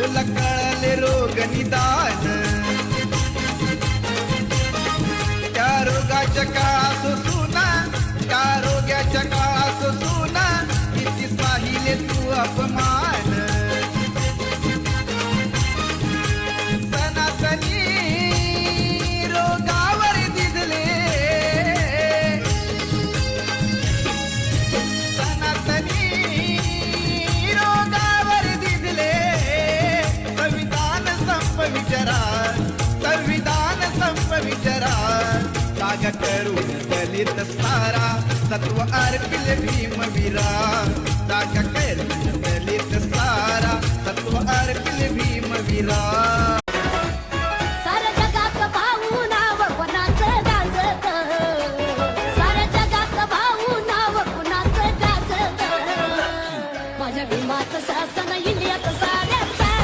तुला कळले रोग निदान, त्या रोगाच्या काळात सुना, त्या रोगाच्या काळात सुना, किती साहिले तू अपमान. सनातनी रोगावर दिसले, सनातनी रोगावर दिसले, संविधान संप विचारा, संविधान संप विचारा. जागा करून दलित सारा, सत्व अर्पिल भीमवीरा. जागा करून दलित सारा, सत्व अर्पिल भीमवीरा.